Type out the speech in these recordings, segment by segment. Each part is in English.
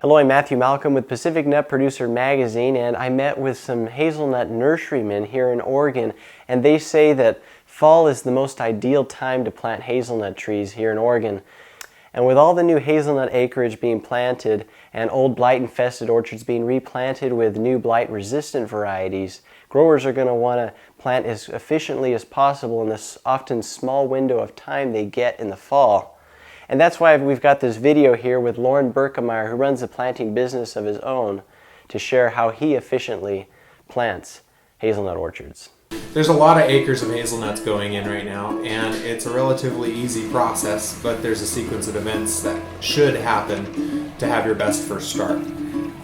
Hello, I'm Matthew Malcolm with Pacific Nut Producer Magazine, and I met with some hazelnut nurserymen here in Oregon, and they say that fall is the most ideal time to plant hazelnut trees here in Oregon. And with all the new hazelnut acreage being planted and old blight-infested orchards being replanted with new blight-resistant varieties, growers are going to want to plant as efficiently as possible in this often small window of time they get in the fall. And that's why we've got this video here with Lauren Berkemeyer, who runs a planting business of his own, to share how he efficiently plants hazelnut orchards. There's a lot of acres of hazelnuts going in right now, and it's a relatively easy process, but there's a sequence of events that should happen to have your best first start.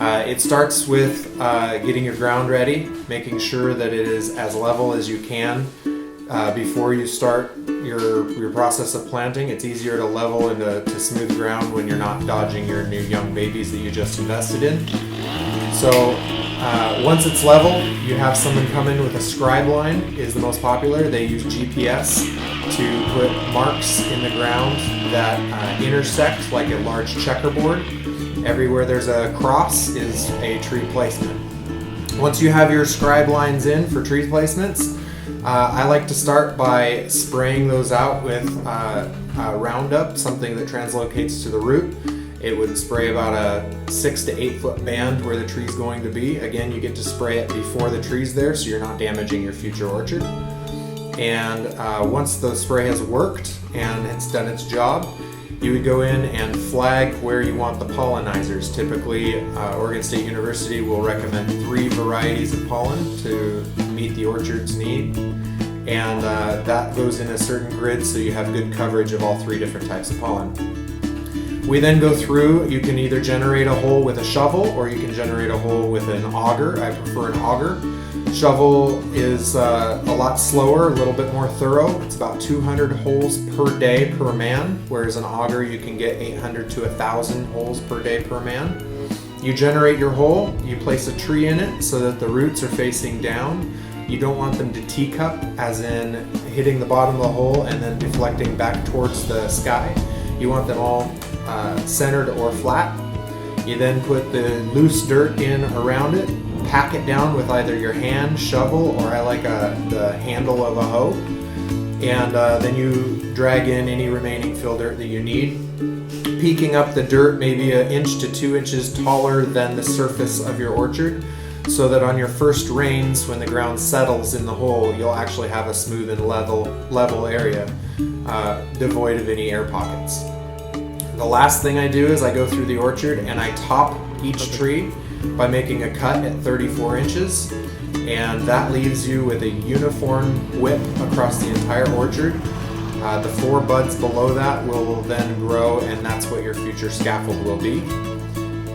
It starts with getting your ground ready, making sure that it is as level as you can before you start your process of planting. It's easier to level and to smooth ground when you're not dodging your new young babies that you just invested in. So once it's level, you have someone come in with a scribe line, is the most popular. They use GPS to put marks in the ground that intersect like a large checkerboard. Everywhere there's a cross is a tree placement. Once you have your scribe lines in for tree placements, I like to start by spraying those out with Roundup, something that translocates to the root. It would spray about a 6 to 8 foot band where the tree's going to be. Again, you get to spray it before the tree's there, so you're not damaging your future orchard. And once the spray has worked and it's done its job, you would go in and flag where you want the pollinizers. Typically, Oregon State University will recommend 3 varieties of pollen to meet the orchard's need. And that goes in a certain grid so you have good coverage of all 3 different types of pollen. We then go through, you can either generate a hole with a shovel or you can generate a hole with an auger. I prefer an auger. Shovel is a lot slower, a little bit more thorough. It's about 200 holes per day per man, whereas an auger you can get 800 to 1,000 holes per day per man. You generate your hole, you place a tree in it so that the roots are facing down. You don't want them to teacup, as in hitting the bottom of the hole and then deflecting back towards the sky. You want them all centered or flat. You then put the loose dirt in around it, pack it down with either your hand, shovel, or I like the handle of a hoe, and then you drag in any remaining fill dirt that you need, peaking up the dirt maybe 1 inch to 2 inches taller than the surface of your orchard, so that on your first rains, when the ground settles in the hole, you'll actually have a smooth and level area, devoid of any air pockets. The last thing I do is I go through the orchard and I top each tree by making a cut at 34 inches, and that leaves you with a uniform width across the entire orchard. The 4 buds below that will then grow, and that's what your future scaffold will be.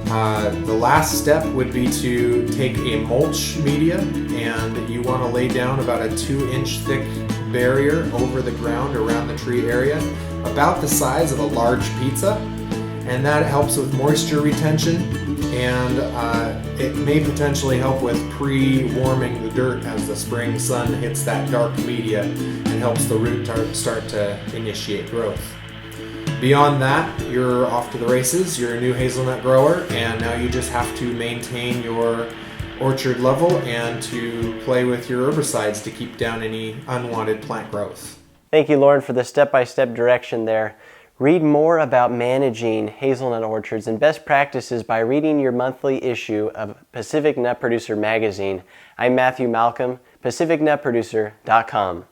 The last step would be to take a mulch media, and you want to lay down about a 2-inch thick barrier over the ground around the tree area, about the size of a large pizza, and that helps with moisture retention, and it may potentially help with pre-warming the dirt as the spring sun hits that dark media and helps the root start to initiate growth. Beyond that, you're off to the races. You're a new hazelnut grower, and now you just have to maintain your orchard level and to play with your herbicides to keep down any unwanted plant growth. Thank you, Lauren, for the step-by-step direction there. Read more about managing hazelnut orchards and best practices by reading your monthly issue of Pacific Nut Producer Magazine. I'm Matthew Malcolm, PacificNutProducer.com.